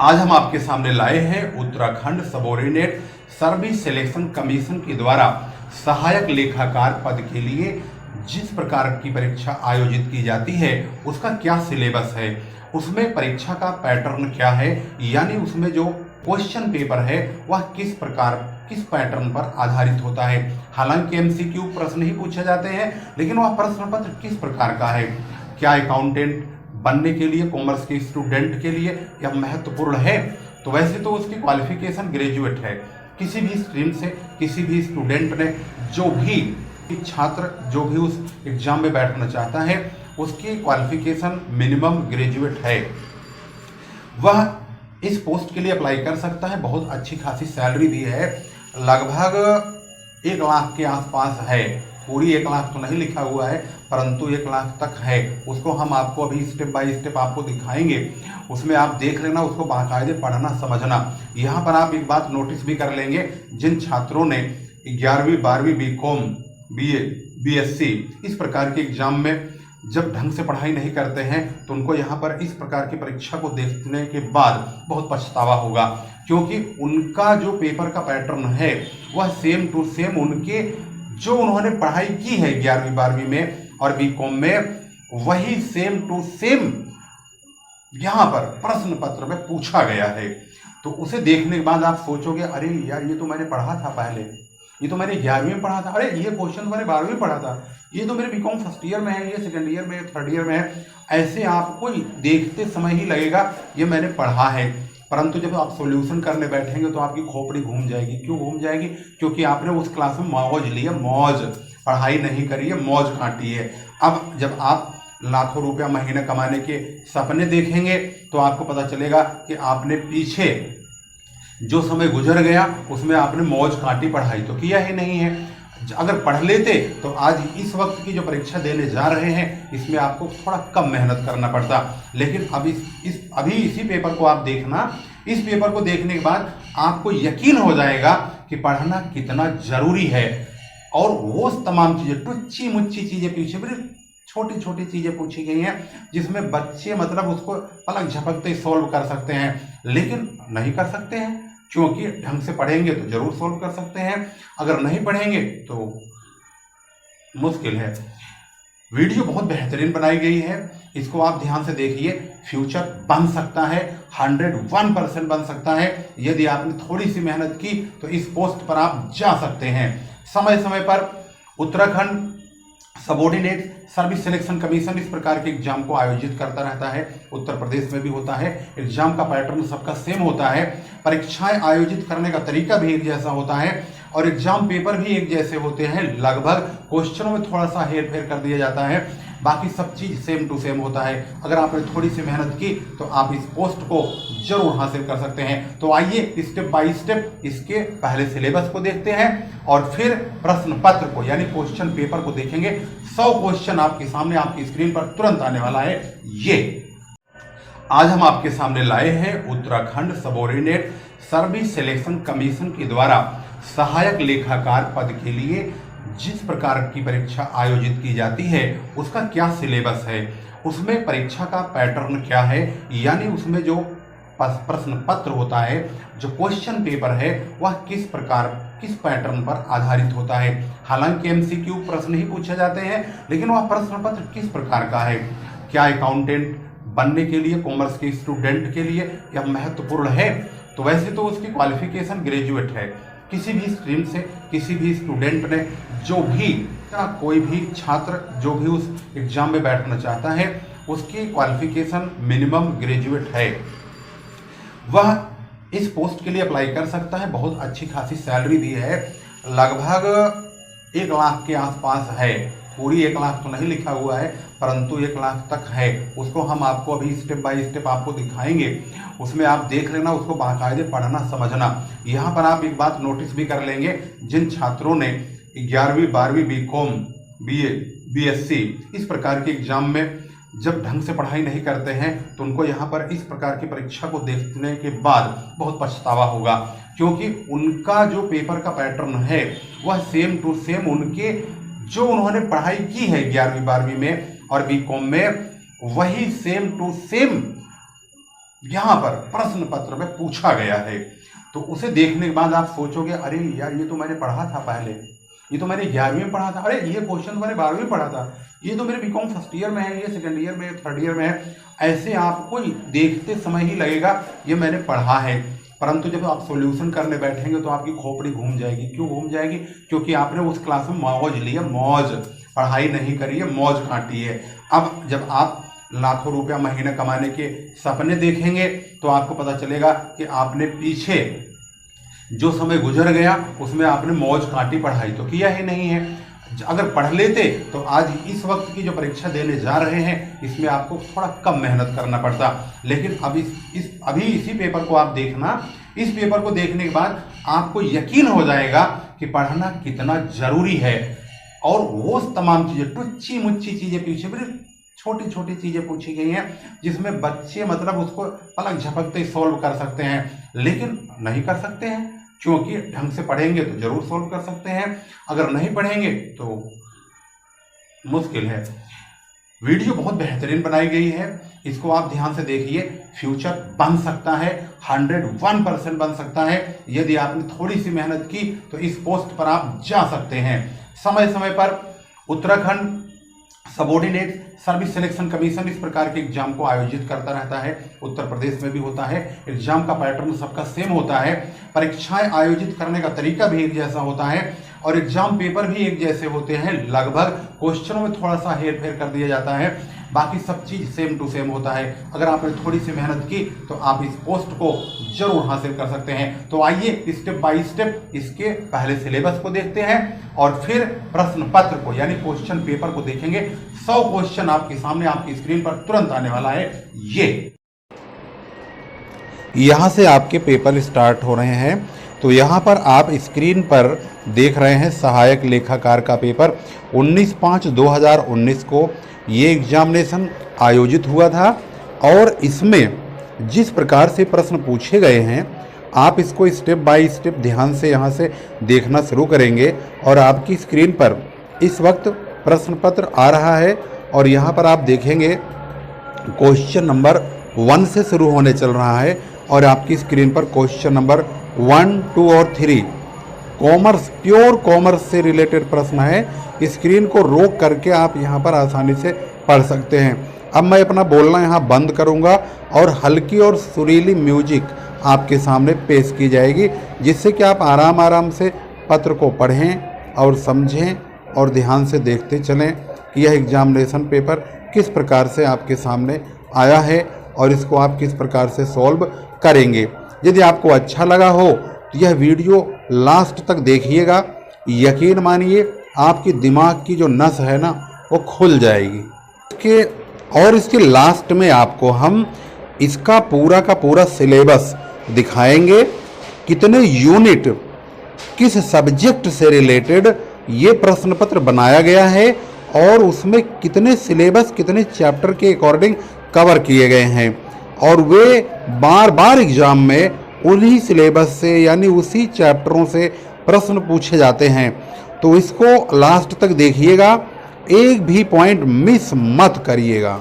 आज हम आपके सामने लाए हैं Uttarakhand subordinate service selection commission के द्वारा सहायक लेखाकार पद के लिए जिस प्रकार की परीक्षा आयोजित की जाती है उसका क्या सिलेबस है, उसमें परीक्षा का पैटर्न क्या है, यानी उसमें जो क्वेश्चन पेपर है वह किस पैटर्न पर आधारित होता है। हालांकि एमसीक्यू प्रश्न ही पूछे जाते हैं, लेकिन वह प्रश्न पत्र किस प्रकार का है, क्या अकाउंटेंट बनने के लिए कॉमर्स के स्टूडेंट के लिए यह महत्वपूर्ण है। तो वैसे तो उसकी क्वालिफिकेशन ग्रेजुएट है, किसी भी स्ट्रीम से किसी भी स्टूडेंट ने जो भी छात्र जो भी उस एग्जाम में बैठना चाहता है उसकी क्वालिफिकेशन मिनिमम ग्रेजुएट है, वह इस पोस्ट के लिए अप्लाई कर सकता है। बहुत अच्छी खासी सैलरी भी है, लगभग 1 लाख के आसपास है। पूरी 1 लाख तो नहीं लिखा हुआ है, परंतु 1 लाख तक है। उसको हम आपको अभी स्टेप बाय स्टेप आपको दिखाएंगे, उसमें आप देख लेना, उसको बाकायदे पढ़ना समझना। यहाँ पर आप एक बात नोटिस भी कर लेंगे, जिन छात्रों ने 11वीं 12वीं बीकॉम बीए बीएससी इस प्रकार के एग्जाम में जब ढंग से पढ़ाई नहीं करते हैं तो उनको यहाँ पर इस प्रकार की परीक्षा को देखने के बाद बहुत पछतावा होगा, क्योंकि उनका जो पेपर का पैटर्न है वह सेम टू सेम उनके जो उन्होंने पढ़ाई की है 11वीं 12वीं में और बीकॉम में, वही सेम टू सेम यहाँ पर प्रश्न पत्र में पूछा गया है। तो उसे देखने के बाद आप सोचोगे, अरे यार ये तो मैंने पढ़ा था पहले, ये तो मैंने 11वीं में पढ़ा था, अरे ये क्वेश्चन मैंने 12वीं में पढ़ा था, ये तो मेरे बीकॉम फर्स्ट ईयर में है, ये सेकंड ईयर में, थर्ड ईयर में है। ऐसे आपको देखते समय ही लगेगा ये मैंने पढ़ा है, परंतु जब आप सॉल्यूशन करने बैठेंगे तो आपकी खोपड़ी घूम जाएगी। क्यों घूम जाएगी? क्योंकि आपने उस क्लास में मौज ली है, मौज, पढ़ाई नहीं करी है, मौज काटी है। अब जब आप लाखों रुपया महीना कमाने के सपने देखेंगे तो आपको पता चलेगा कि आपने पीछे जो समय गुजर गया उसमें आपने मौज काटी, पढ़ाई तो किया ही नहीं है। अगर पढ़ लेते तो आज इस वक्त की जो परीक्षा देने जा रहे हैं इसमें आपको थोड़ा कम मेहनत करना पड़ता। लेकिन अब अभी इसी पेपर को आप देखना, इस पेपर को देखने के बाद आपको यकीन हो जाएगा कि पढ़ना कितना जरूरी है। और वो तमाम चीजें, टुच्ची मुच्ची चीजें, पीछे बड़ी छोटी छोटी चीजें पूछी गई हैं जिसमें बच्चे मतलब उसको पलक झपकते सॉल्व कर सकते हैं, लेकिन नहीं कर सकते हैं। क्योंकि ढंग से पढ़ेंगे तो जरूर सॉल्व कर सकते हैं, अगर नहीं पढ़ेंगे तो मुश्किल है। वीडियो बहुत बेहतरीन बनाई गई है, इसको आप ध्यान से देखिए। फ्यूचर बन सकता है, 101% बन सकता है। यदि आपने थोड़ी सी मेहनत की तो इस पोस्ट पर आप जा सकते हैं। समय समय पर Uttarakhand subordinate service selection commission इस प्रकार के एग्जाम को आयोजित करता रहता है। उत्तर प्रदेश में भी होता है। एग्जाम का पैटर्न सबका सेम होता है, परीक्षाएं आयोजित करने का तरीका भी एक जैसा होता है और एग्जाम पेपर भी एक जैसे होते हैं। लगभग क्वेश्चनों में थोड़ा सा हेर फेर कर दिया जाता है, बाकी सब चीज सेम टू सेम होता है। अगर आपने थोड़ी सी मेहनत की तो आप इस पोस्ट को जरूर हासिल कर सकते हैं। तो आइए स्टेप बाय स्टेप इसके पहले सिलेबस को देखते हैं और फिर प्रश्न पत्र को यानी क्वेश्चन पेपर को देखेंगे। 100 क्वेश्चन आपके सामने आपकी स्क्रीन पर तुरंत आने वाला है। ये आज हम आपके सामने लाए हैं Uttarakhand subordinate service selection commission के द्वारा सहायक लेखाकार पद के लिए जिस प्रकार की परीक्षा आयोजित की जाती है उसका क्या सिलेबस है, उसमें परीक्षा का पैटर्न क्या है, यानी उसमें जो प्रश्न पत्र होता है, जो क्वेश्चन पेपर है वह किस पैटर्न पर आधारित होता है। हालांकि एमसीक्यू प्रश्न ही पूछे जाते हैं, लेकिन वह प्रश्न पत्र किस प्रकार का है, क्या अकाउंटेंट बनने के लिए कॉमर्स के स्टूडेंट के लिए यह महत्वपूर्ण है। तो वैसे तो उसकी क्वालिफिकेशन ग्रेजुएट है, किसी भी स्ट्रीम से किसी भी स्टूडेंट ने जो भी कोई भी छात्र जो भी उस एग्जाम में बैठना चाहता है उसकी क्वालिफिकेशन मिनिमम ग्रेजुएट है, वह इस पोस्ट के लिए अप्लाई कर सकता है। बहुत अच्छी खासी सैलरी भी है, लगभग 1 लाख के आसपास है। पूरी 1 लाख तो नहीं लिखा हुआ है, परंतु 1 लाख तक है। उसको हम आपको अभी स्टेप बाय स्टेप आपको दिखाएंगे, उसमें आप देख लेना, उसको बाकायदे पढ़ना समझना। यहाँ पर आप एक बात नोटिस भी कर लेंगे, जिन छात्रों ने 11वीं 12वीं बीकॉम बीए बीएससी इस प्रकार के एग्जाम में जब ढंग से पढ़ाई नहीं करते हैं तो उनको यहाँ पर इस प्रकार की परीक्षा को देखने के बाद बहुत पछतावा होगा, क्योंकि उनका जो पेपर का पैटर्न है वह सेम टू सेम उनके जो उन्होंने पढ़ाई की है 11वीं 12वीं में और बीकॉम में, वही सेम टू सेम यहाँ पर प्रश्न पत्र में पूछा गया है। तो उसे देखने के बाद आप सोचोगे, अरे यार ये तो मैंने पढ़ा था पहले, ये तो मैंने 11वीं में पढ़ा था, अरे ये क्वेश्चन तो मैंने 12वीं में पढ़ा था, ये तो मेरे बीकॉम फर्स्ट ईयर में है, ये सेकंड ईयर में, थर्ड ईयर में है। ऐसे आपको देखते समय ही लगेगा ये मैंने पढ़ा है, परंतु जब आप सॉल्यूशन करने बैठेंगे तो आपकी खोपड़ी घूम जाएगी। क्यों घूम जाएगी? क्योंकि आपने उस क्लास में मौज लिया, मौज, पढ़ाई नहीं करी है, मौज काटी है। अब जब आप लाखों रुपया महीना कमाने के सपने देखेंगे तो आपको पता चलेगा कि आपने पीछे जो समय गुजर गया उसमें आपने मौज काटी, पढ़ाई तो किया ही नहीं है। अगर पढ़ लेते तो आज इस वक्त की जो परीक्षा देने जा रहे हैं इसमें आपको थोड़ा कम मेहनत करना पड़ता। लेकिन अब अभी इसी पेपर को आप देखना, इस पेपर को देखने के बाद आपको यकीन हो जाएगा कि पढ़ना कितना जरूरी है। और वो तमाम चीजें, टुच्ची मुच्ची चीजें, पीछे बड़ी छोटी छोटी चीजें पूछी गई हैं जिसमें बच्चे मतलब उसको पलक झपकते ही सॉल्व कर सकते हैं, लेकिन नहीं कर सकते हैं। क्योंकि ढंग से पढ़ेंगे तो जरूर सॉल्व कर सकते हैं, अगर नहीं पढ़ेंगे तो मुश्किल है। वीडियो बहुत बेहतरीन बनाई गई है, इसको आप ध्यान से देखिए। फ्यूचर बन सकता है, 101% बन सकता है। यदि आपने थोड़ी सी मेहनत की तो इस पोस्ट पर आप जा सकते हैं। समय समय पर Uttarakhand subordinate service selection commission इस प्रकार के एग्जाम को आयोजित करता रहता है। उत्तर प्रदेश में भी होता है। एग्जाम का पैटर्न सबका सेम होता है, परीक्षाएं आयोजित करने का तरीका भी एक जैसा होता है और एग्जाम पेपर भी एक जैसे होते हैं। लगभग क्वेश्चनों में थोड़ा सा हेर फेर कर दिया जाता है, बाकी सब चीज सेम टू सेम होता है। अगर आपने थोड़ी सी मेहनत की तो आप इस पोस्ट को जरूर हासिल कर सकते हैं। तो आइए स्टेप बाय स्टेप इसके पहले सिलेबस को देखते हैं और फिर प्रश्न पत्र को यानी क्वेश्चन पेपर को देखेंगे। 100 क्वेश्चन आपके सामने आपकी स्क्रीन पर तुरंत आने वाला है। ये यहाँ से आपके पेपर स्टार्ट हो रहे हैं। तो यहाँ पर आप स्क्रीन पर देख रहे हैं सहायक लेखाकार का पेपर 19/5/2019 को ये एग्जामिनेशन आयोजित हुआ था और इसमें जिस प्रकार से प्रश्न पूछे गए हैं आप इसको स्टेप बाय स्टेप ध्यान से यहाँ से देखना शुरू करेंगे और आपकी स्क्रीन पर इस वक्त प्रश्न पत्र आ रहा है और यहाँ पर आप देखेंगे क्वेश्चन नंबर 1 से शुरू होने चल रहा है और आपकी स्क्रीन पर क्वेश्चन नंबर 1, 2 और 3 कॉमर्स, प्योर कॉमर्स से रिलेटेड प्रश्न है। स्क्रीन को रोक करके आप यहाँ पर आसानी से पढ़ सकते हैं। अब मैं अपना बोलना यहाँ बंद करूँगा और हल्की और सुरीली म्यूजिक आपके सामने पेश की जाएगी जिससे कि आप आराम आराम से पत्र को पढ़ें और समझें और ध्यान से देखते चलें कि यह एग्जामिनेशन पेपर किस प्रकार से आपके सामने आया है और इसको आप किस प्रकार से सॉल्व करेंगे। यदि आपको अच्छा लगा हो तो यह वीडियो लास्ट तक देखिएगा, यकीन मानिए आपकी दिमाग की जो नस है ना वो खुल जाएगी। इसके लास्ट में आपको हम इसका पूरा का पूरा सिलेबस दिखाएंगे, कितने यूनिट किस सब्जेक्ट से रिलेटेड ये प्रश्न पत्र बनाया गया है और उसमें कितने सिलेबस कितने चैप्टर के अकॉर्डिंग कवर किए गए हैं और वे बार बार एग्जाम में उन्हीं सिलेबस से यानी उसी चैप्टरों से प्रश्न पूछे जाते हैं। तो इसको लास्ट तक देखिएगा, एक भी पॉइंट मिस मत करिएगा।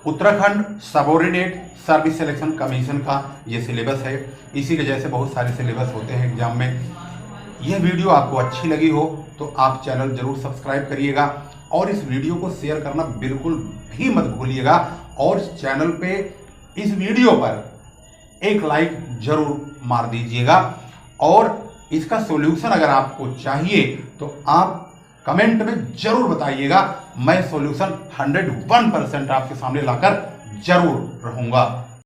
Uttarakhand subordinate service selection commission का ये सिलेबस है। इसी के जैसे बहुत सारे सिलेबस होते हैं एग्जाम में। यह वीडियो आपको अच्छी लगी हो तो आप चैनल जरूर सब्सक्राइब करिएगा और इस वीडियो को शेयर करना बिल्कुल भी मत भूलिएगा और चैनल पे इस वीडियो पर एक लाइक जरूर मार दीजिएगा। और इसका सॉल्यूशन अगर आपको चाहिए तो आप कमेंट में जरूर बताइएगा। मैं सॉल्यूशन 101% आपके सामने लाकर जरूर रहूंगा।